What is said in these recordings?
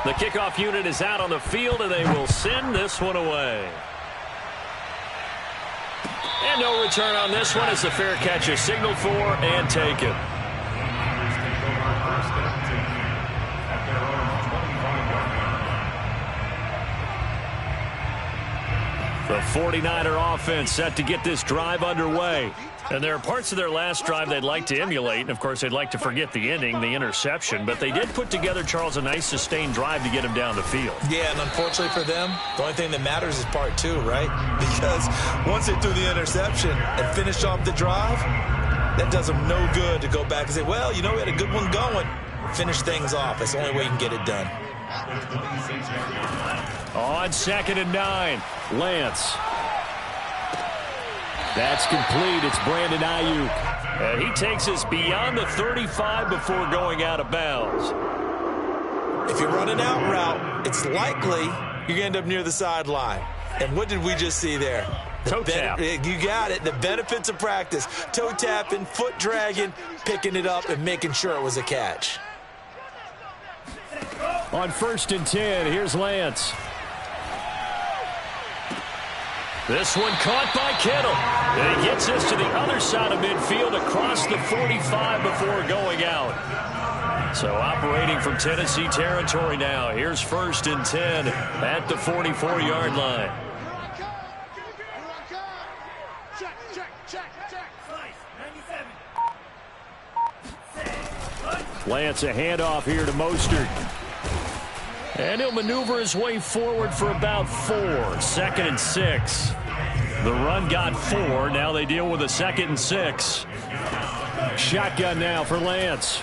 The kickoff unit is out on the field, and they will send this one away. And no return on this one as the fair catch is signaled for and taken. The 49er offense set to get this drive underway. And there are parts of their last drive they'd like to emulate. And, of course, they'd like to forget the ending, the interception. But they did put together, Charles, a nice sustained drive to get him down the field. Yeah, and unfortunately for them, the only thing that matters is part two, right? Because once they threw the interception and finished off the drive, that does them no good to go back and say, well, you know, we had a good one going. Finish things off. That's the only way you can get it done. On 2nd and 9, Lance. That's complete. It's Brandon Ayuk. And he takes us beyond the 35 before going out of bounds. If you're running out route, it's likely you're going to end up near the sideline. And what did we just see there? Toe tap. You got it. The benefits of practice. Toe tapping, foot dragging, picking it up, and making sure it was a catch. On 1st and 10, here's Lance. This one caught by Kittle. And he gets us to the other side of midfield across the 45 before going out. So operating from Tennessee territory now. Here's 1st and 10 at the 44-yard line. Lance a handoff here to Mostert. And he'll maneuver his way forward for about 4. 2nd and 6. The run got 4. Now they deal with a 2nd and 6. Shotgun now for Lance.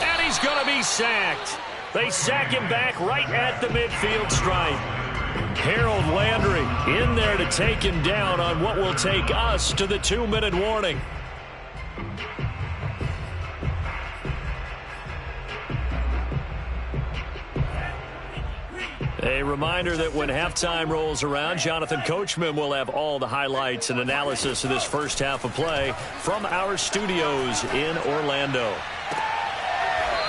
And he's going to be sacked. They sack him back right at the midfield stripe. Harold Landry in there to take him down on what will take us to the 2-minute warning. A reminder that when halftime rolls around, Jonathan Coachman will have all the highlights and analysis of this first half of play from our studios in Orlando.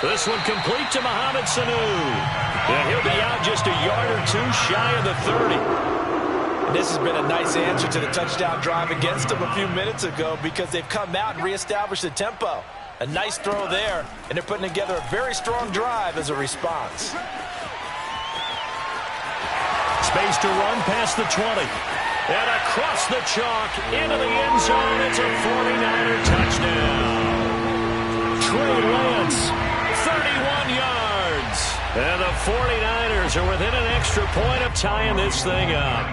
This one complete to Mohamed Sanu. And he'll be out just a yard or two shy of the 30. And this has been a nice answer to the touchdown drive against them a few minutes ago because they've come out and reestablished the tempo. A nice throw there, and they're putting together a very strong drive as a response. Space to run past the 20. And across the chalk into the end zone. It's a 49er touchdown. Trey Lance, 31 yards. And the 49ers are within an extra point of tying this thing up.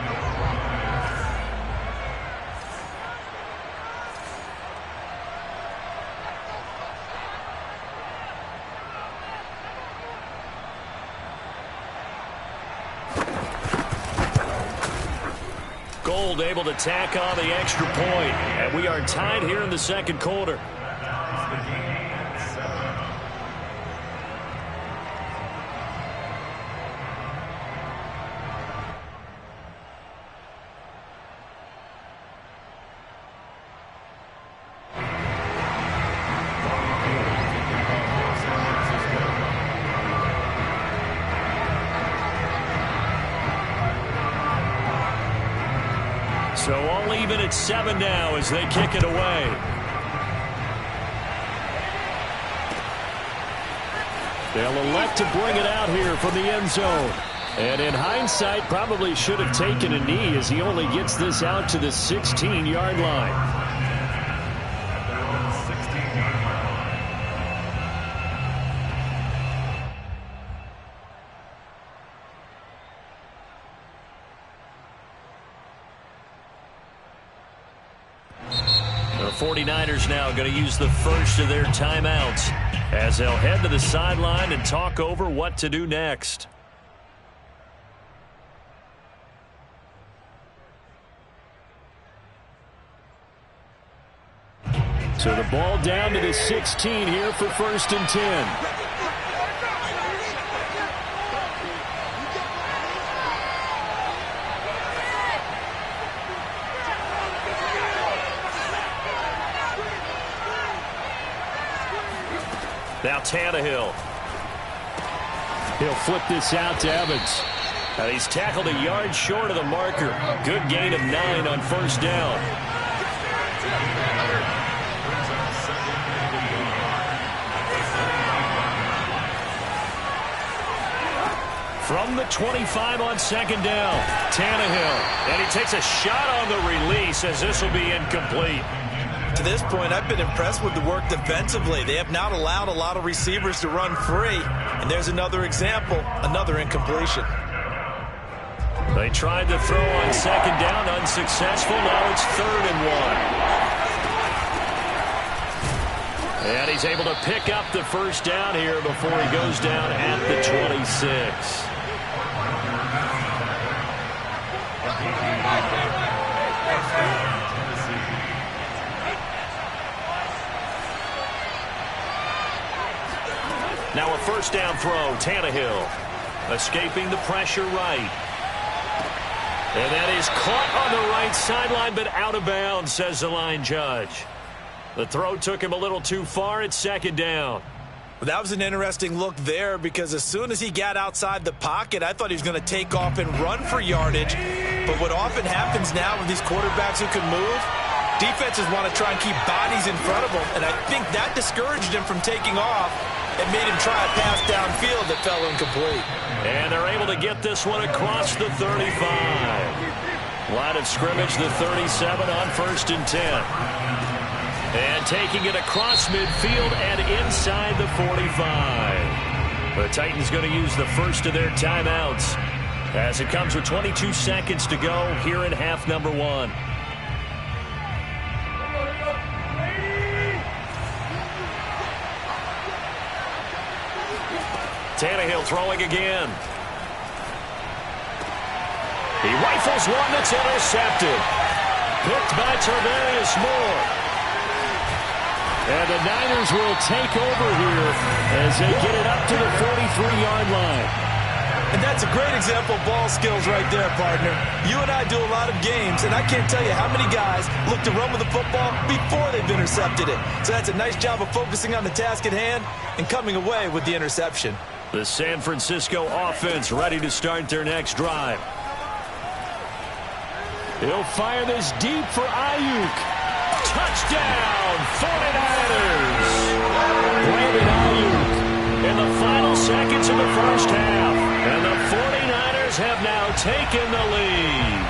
Gold able to tack on the extra point. And we are tied here in the second quarter. So all even at 7 now as they kick it away. They'll elect to bring it out here from the end zone. And in hindsight, probably should have taken a knee as he only gets this out to the 16-yard line. The 49ers now going to use the first of their timeouts as they'll head to the sideline and talk over what to do next. So the ball down to the 16 here for 1st and 10. Now Tannehill. He'll flip this out to Evans. He's tackled a yard short of the marker. Good gain of 9 on first down. From the 25 on second down, Tannehill. And he takes a shot on the release as this will be incomplete. To this point, I've been impressed with the work defensively. They have not allowed a lot of receivers to run free. And there's another example, another incompletion. They tried to throw on second down, unsuccessful. Now it's 3rd and 1. And he's able to pick up the first down here before he goes down at the 26. Now a first down throw, Tannehill. Escaping the pressure right. And that is caught on the right sideline, but out of bounds, says the line judge. The throw took him a little too far at second down. Well, that was an interesting look there because as soon as he got outside the pocket, I thought he was going to take off and run for yardage. But what often happens now with these quarterbacks who can move, defenses want to try and keep bodies in front of them. And I think that discouraged him from taking off and made him try a pass downfield that fell incomplete. And they're able to get this one across the 35. Line of scrimmage, the 37 on 1st and 10. And taking it across midfield and inside the 45. The Titans going to use the first of their timeouts as it comes with 22 seconds to go here in half number 1. Tannehill throwing again. He rifles one that's intercepted. Picked by Tarvarius Moore. And the Niners will take over here as they get it up to the 43-yard line. And that's a great example of ball skills right there, partner. You and I do a lot of games, and I can't tell you how many guys look to run with the football before they've intercepted it. So that's a nice job of focusing on the task at hand and coming away with the interception. The San Francisco offense ready to start their next drive. He'll fire this deep for Ayuk. Touchdown, 49ers. Brandon Ayuk in the final seconds of the first half. And the 49ers have now taken the lead.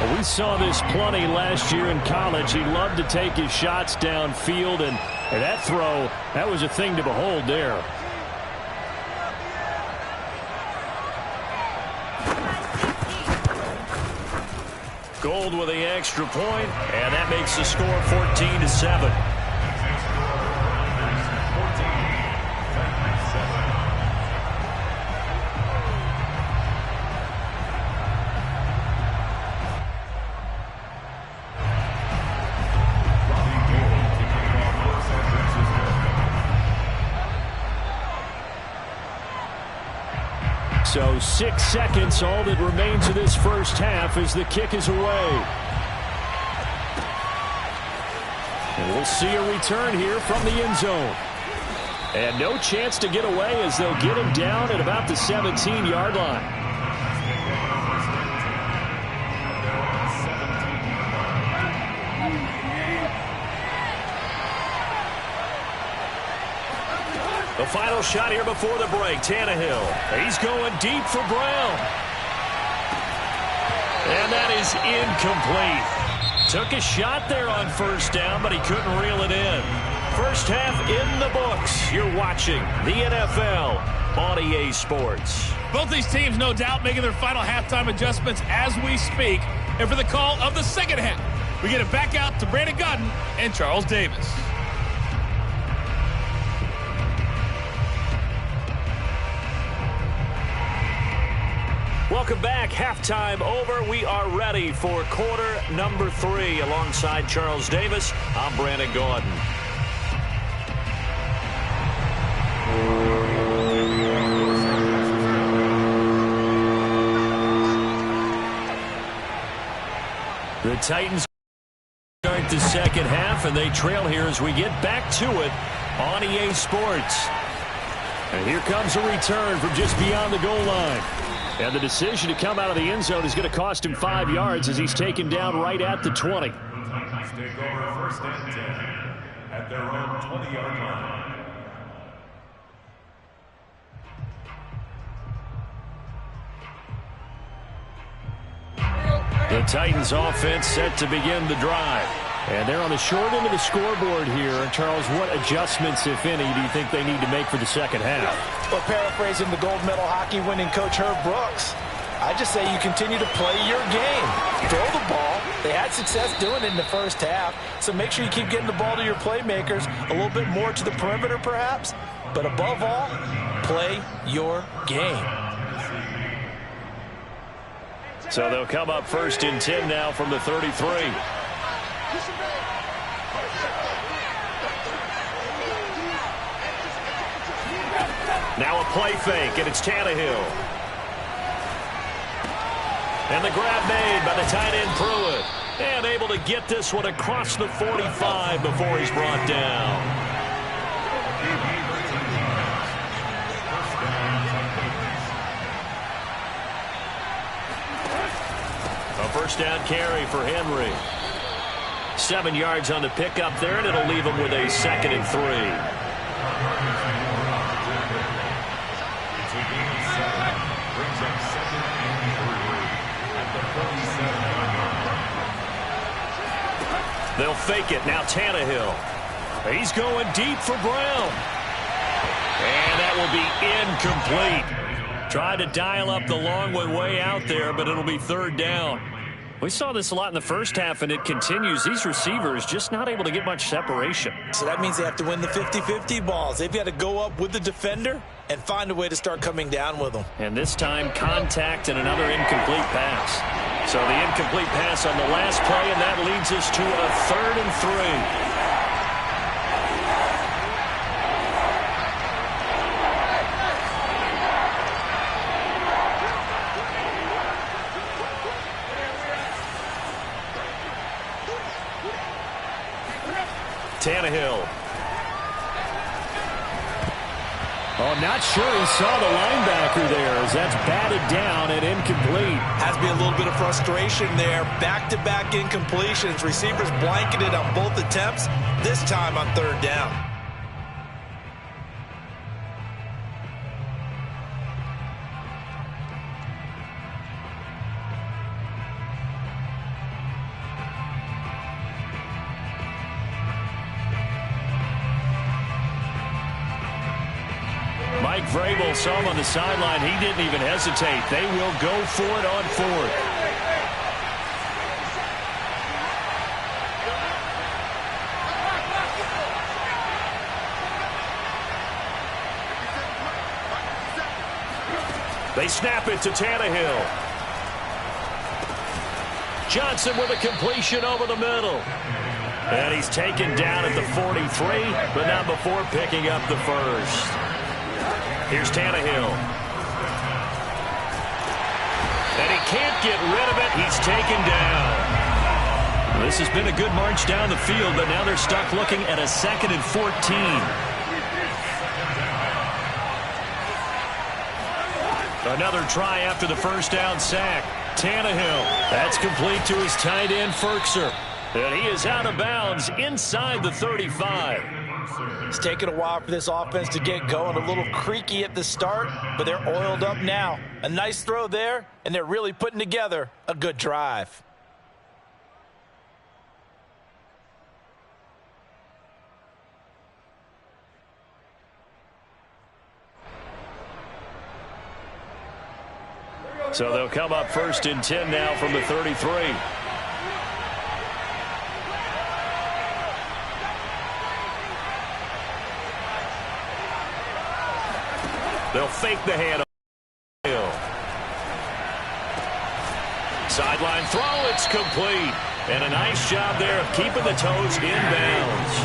Well, we saw this plenty last year in college. He loved to take his shots downfield, and that throw, that was a thing to behold there. Gold with the extra point, and that makes the score 14-7. So 6 seconds, all that remains of this first half as the kick is away. And we'll see a return here from the end zone. And no chance to get away as they'll get him down at about the 17-yard line. The final shot here before the break, Tannehill. He's going deep for Brown. And that is incomplete. Took a shot there on first down, but he couldn't reel it in. First half in the books. You're watching the NFL on EA Sports. Both these teams, no doubt, making their final halftime adjustments as we speak. And for the call of the second half, we get it back out to Brandon Gaudin and Charles Davis. Welcome back. Halftime over. We are ready for quarter number 3. Alongside Charles Davis, I'm Brandon Gaudin. The Titans start the second half, and they trail here as we get back to it on EA Sports. And here comes a return from just beyond the goal line. And the decision to come out of the end zone is going to cost him 5 yards as he's taken down right at the 20. Take over first and 10 at their own 20-yard line. The Titans offense set to begin the drive. And they're on the short end of the scoreboard here. Charles, what adjustments, if any, do you think they need to make for the second half? Well, paraphrasing the gold medal hockey winning coach Herb Brooks, I just say you continue to play your game. Throw the ball. They had success doing it in the first half, so make sure you keep getting the ball to your playmakers, a little bit more to the perimeter perhaps, but above all, play your game. So they'll come up first and 10 now from the 33. Now a play fake, and it's Tannehill. And the grab made by the tight end Pruitt. And able to get this one across the 45 before he's brought down. A first down carry for Henry. 7 yards on the pickup there, and it'll leave him with a 2nd and 3. They'll fake it. Now Tannehill. He's going deep for Brown. And that will be incomplete. Tried to dial up the long one way out there, but it'll be 3rd down. We saw this a lot in the first half, and it continues. These receivers just not able to get much separation. So that means they have to win the 50-50 balls. They've got to go up with the defender and find a way to start coming down with them. And this time, contact and another incomplete pass. So the incomplete pass on the last play, and that leads us to a 3rd and 3. Tannehill. Oh, not sure he saw the linebacker there as that's batted down and incomplete. Has to be a little bit of frustration there. Back-to-back incompletions. Receivers blanketed on both attempts, this time on 3rd down. Mike Vrabel saw him on the sideline. He didn't even hesitate. They will go for it on 4th. They snap it to Tannehill. Johnson with a completion over the middle. And he's taken down at the 43, but not before picking up the 1st. Here's Tannehill. And he can't get rid of it. He's taken down. This has been a good march down the field, but now they're stuck looking at a 2nd and 14. Another try after the first down sack. Tannehill. That's complete to his tight end, Firkser. And he is out of bounds inside the 35. It's taken a while for this offense to get going. A little creaky at the start, but they're oiled up now. A nice throw there, and they're really putting together a good drive. So they'll come up first and 10 now from the 33. They'll fake the hand. Sideline throw, it's complete. And a nice job there of keeping the toes in bounds.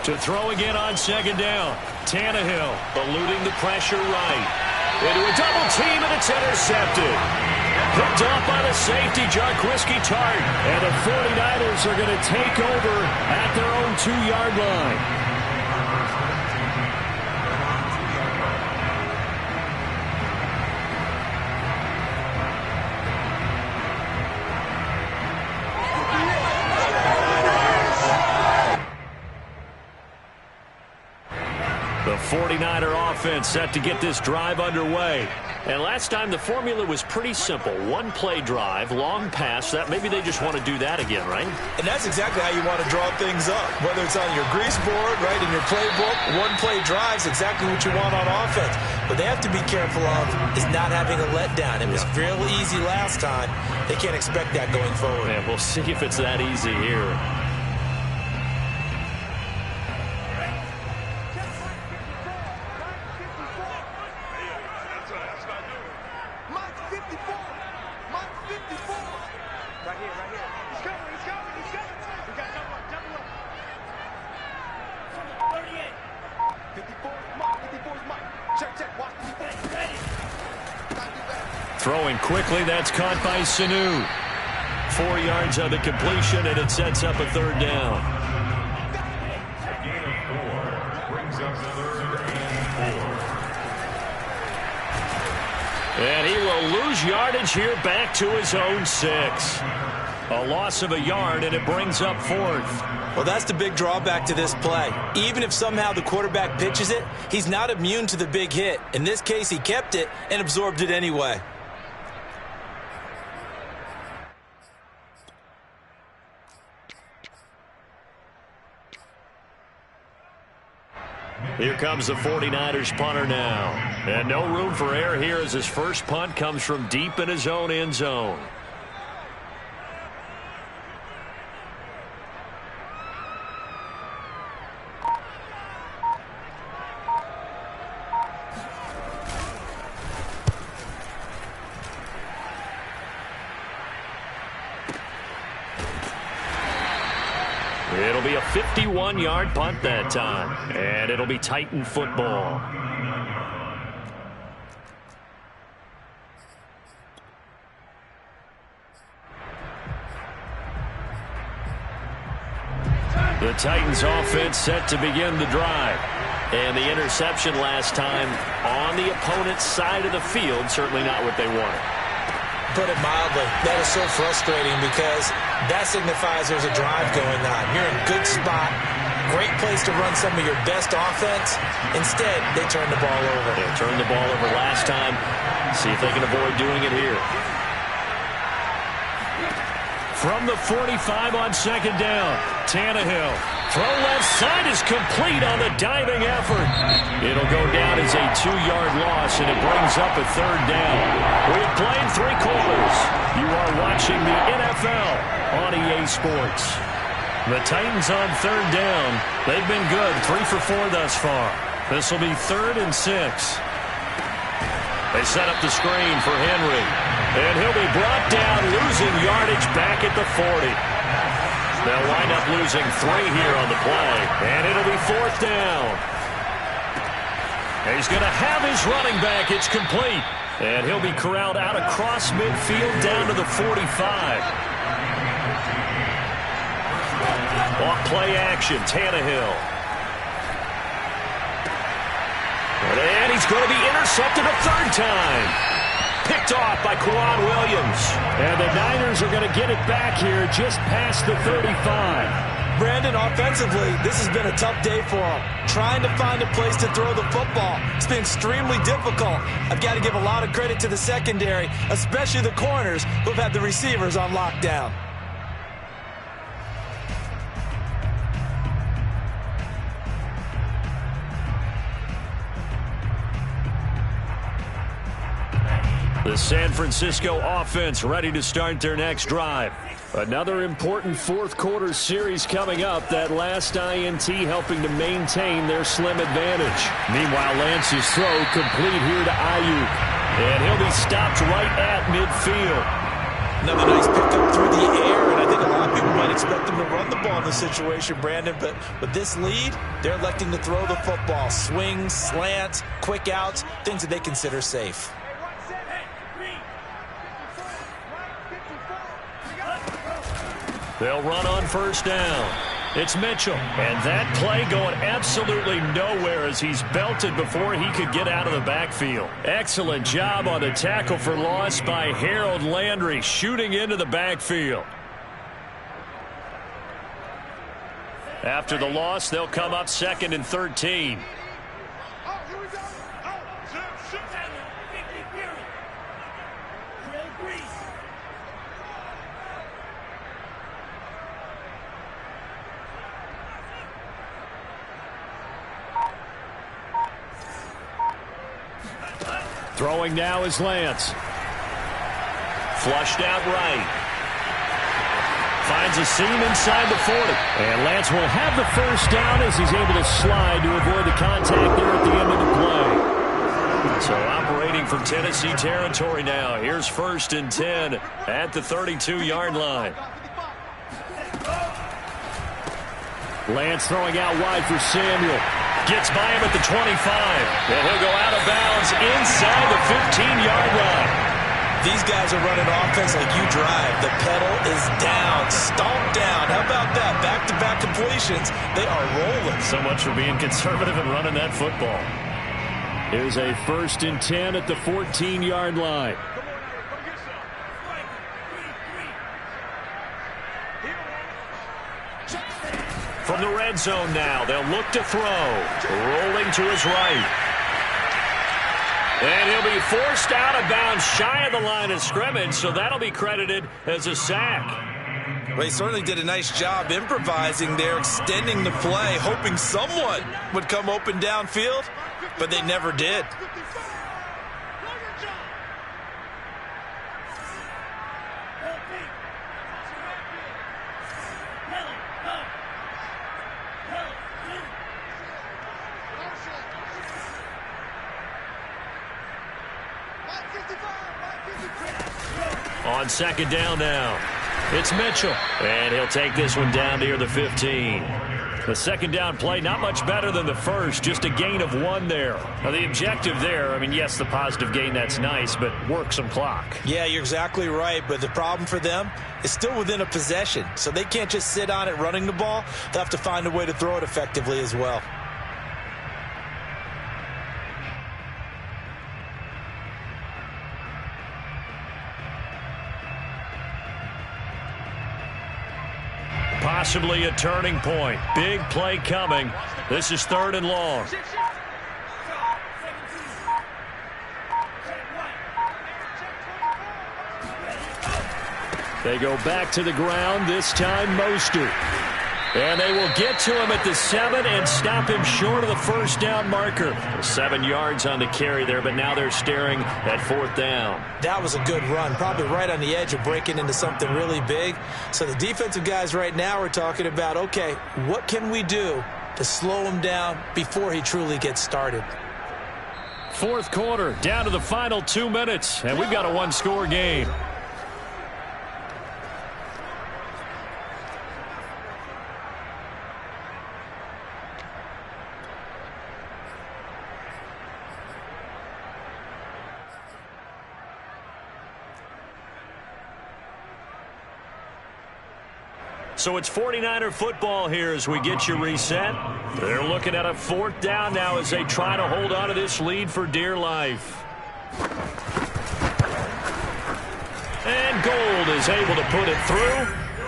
To throw again on 2nd down. Tannehill eluding the pressure right. Into a double team, and it's intercepted. Picked off by the safety, Jaquiski Tartt. And the 49ers are going to take over at their own 2-yard line. The 49er offense set to get this drive underway. And last time the formula was pretty simple. One-play drive, long pass. That maybe they just want to do that again, right? And that's exactly how you want to draw things up. Whether it's on your grease board, right, in your playbook, one-play drive is exactly what you want on offense. What they have to be careful of is not having a letdown. It was real easy last time. They can't expect that going forward. Yeah, we'll see if it's that easy here. Throwing quickly, that's caught by Sanu. 4 yards on the completion, and it sets up a third down. A gain of 4 brings up 3rd and 4. And he will lose yardage here back to his own 6. A loss of a yard, and it brings up 4th. Well, that's the big drawback to this play. Even if somehow the quarterback pitches it, he's not immune to the big hit. In this case, he kept it and absorbed it anyway. Here comes the 49ers punter now. And no room for error here as his first punt comes from deep in his own end zone. It'll be a 51-yard punt that time, and it'll be Titan football. The Titans offense set to begin the drive. And the interception last time on the opponent's side of the field, certainly not what they wanted. Put it mildly, that is so frustrating because that signifies there's a drive going on. You're in a good spot, great place to run some of your best offense. Instead, they turn the ball over. They turned the ball over last time. See if they can avoid doing it here. From the 45 on second down, Tannehill. Throw left side is complete on the diving effort. It'll go down as a 2-yard loss, and it brings up a third down. We've played 3 quarters. You are watching the NFL on EA Sports. The Titans on third down. They've been good, 3 for 4 thus far. This will be 3rd and 6. They set up the screen for Henry. And he'll be brought down, losing yardage back at the 40. They'll wind up losing 3 here on the play. And it'll be 4th down. And he's going to have his running back. It's complete. And he'll be corralled out across midfield down to the 45. Off play action, Tannehill. And he's going to be intercepted a 3rd time. Picked off by Kwan Williams. And the Niners are going to get it back here just past the 35. Brandon, offensively, this has been a tough day for him. Trying to find a place to throw the football. It's been extremely difficult. I've got to give a lot of credit to the secondary, especially the corners who've had the receivers on lockdown. The San Francisco offense ready to start their next drive. Another important 4th quarter series coming up. That last INT helping to maintain their slim advantage. Meanwhile, Lance's throw complete here to Ayuk. And he'll be stopped right at midfield. Another nice pickup through the air, and I think a lot of people might expect them to run the ball in this situation, Brandon, but with this lead, they're electing to throw the football. Swings, slants, quick outs, things that they consider safe. They'll run on first down. It's Mitchell. And that play going absolutely nowhere as he's belted before he could get out of the backfield. Excellent job on the tackle for loss by Harold Landry, shooting into the backfield. After the loss, they'll come up 2nd and 13. Throwing now is Lance. Flushed out right. Finds a seam inside the 40. And Lance will have the first down as he's able to slide to avoid the contact there at the end of the play. So operating from Tennessee territory now. Here's 1st and 10 at the 32-yard line. Lance throwing out wide for Samuel. Gets by him at the 25. And he'll go out of bounds inside the 15-yard line. These guys are running offense like you drive. The pedal is down, stomped down. How about that? Back-to-back completions. They are rolling. So much for being conservative and running that football. Here's a 1st and 10 at the 14-yard line. From the red zone now, they'll look to throw. Rolling to his right. And he'll be forced out of bounds shy of the line of scrimmage, so that'll be credited as a sack. Well, he certainly did a nice job improvising there, extending the play, hoping someone would come open downfield, but they never did. On 2nd down now, it's Mitchell. And he'll take this one down near the 15. The 2nd down play, not much better than the first, just a gain of 1 there. Now, the objective there, I mean, yes, the positive gain, that's nice, but work some clock. Yeah, you're exactly right, but the problem for them is still within a possession. So they can't just sit on it running the ball. They'll have to find a way to throw it effectively as well. Possibly a turning point. Big play coming. This is 3rd and long. They go back to the ground, this time Mostert. And they will get to him at the 7 and stop him short of the first down marker. 7 yards on the carry there, but now they're staring at 4th down. That was a good run, probably right on the edge of breaking into something really big. So the defensive guys right now are talking about, okay, what can we do to slow him down before he truly gets started? 4th quarter, down to the final 2 minutes, and we've got a 1-score game. So it's 49er football here as we get you reset. They're looking at a 4th down now as they try to hold on to this lead for dear life. And Gold is able to put it through.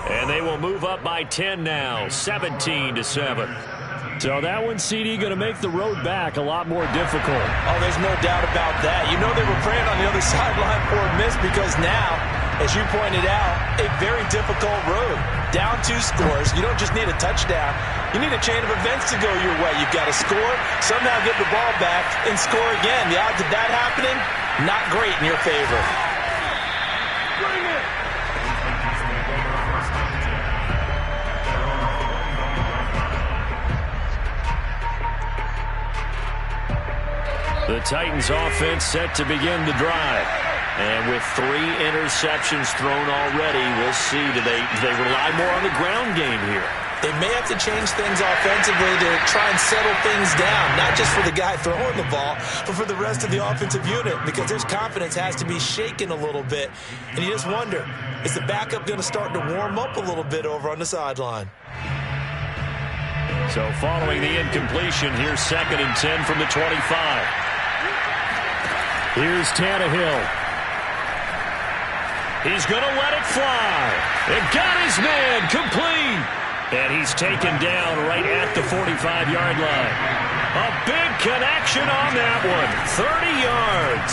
And they will move up by 10 now, 17-7. So that one, CD, going to make the road back a lot more difficult. Oh, there's no doubt about that. You know they were praying on the other sideline for a miss because now, as you pointed out, a very difficult road. Down 2 scores. You don't just need a touchdown. You need a chain of events to go your way. You've got to score, somehow get the ball back, and score again. The odds of that happening, not great in your favor. Bring it! The Titans offense set to begin the drive. And with 3 interceptions thrown already, we'll see. Do they rely more on the ground game here? They may have to change things offensively to try and settle things down, not just for the guy throwing the ball, but for the rest of the offensive unit, because his confidence has to be shaken a little bit. And you just wonder, is the backup going to start to warm up a little bit over on the sideline? So following the incompletion, here's 2nd and 10 from the 25. Here's Tannehill. He's going to let it fly. It got his man complete. And he's taken down right at the 45-yard line. A big connection on that one. 30 yards.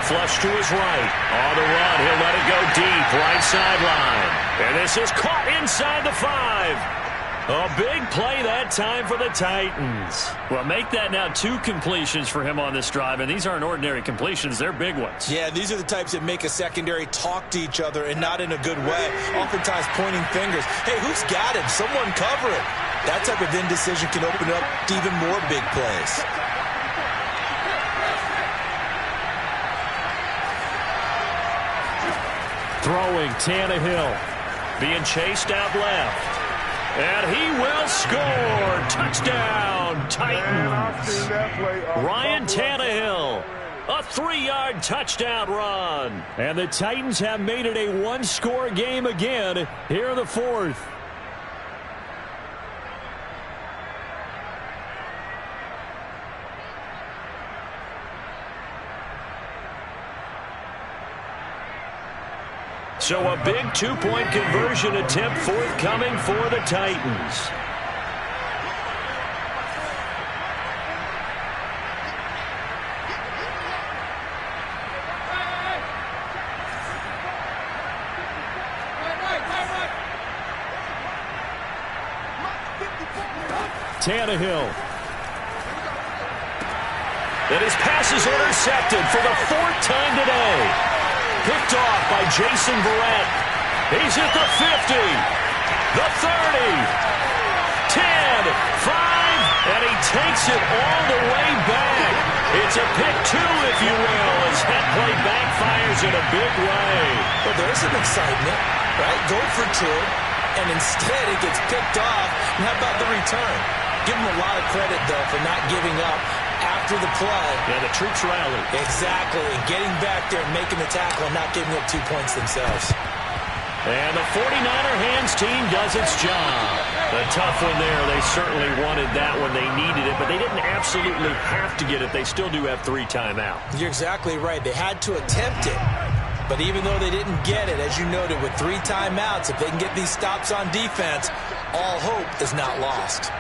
Flush to his right. On the run, he'll let it go deep. Right sideline. And this is caught inside the 5. A big play that time for the Titans. Well, make that now 2 completions for him on this drive, and these aren't ordinary completions. They're big ones. Yeah, these are the types that make a secondary talk to each other and not in a good way. Oftentimes pointing fingers. Hey, who's got him? Someone cover it. That type of indecision can open up to even more big plays. Throwing Tannehill. Being chased out left. And he will score. Touchdown, Titans. Ryan Tannehill. A 3-yard touchdown run. And the Titans have made it a 1-score game again here in the 4th. So a big 2-point conversion attempt forthcoming for the Titans. Tannehill. And his pass is intercepted for the 4th time today. Picked off by Jason Verrett. He's at the 50, the 30, 10, 5, and he takes it all the way back. It's a pick 2, if you will, as that play backfires in a big way. Well, there's some excitement, right? Go for 2, and instead it gets picked off. And how about the return? Give him a lot of credit, though, for not giving up after the play. Yeah, the troops rally. Exactly. Getting back there and making the tackle and not giving up 2 points themselves. And the 49er hands team does its job. A tough one there. They certainly wanted that one. They needed it, but they didn't absolutely have to get it. They still do have 3 timeouts. You're exactly right. They had to attempt it. But even though they didn't get it, as you noted, with 3 timeouts, if they can get these stops on defense, all hope is not lost.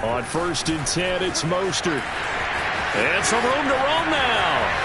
On 1st and 10, it's Mostert. And some room to roam now.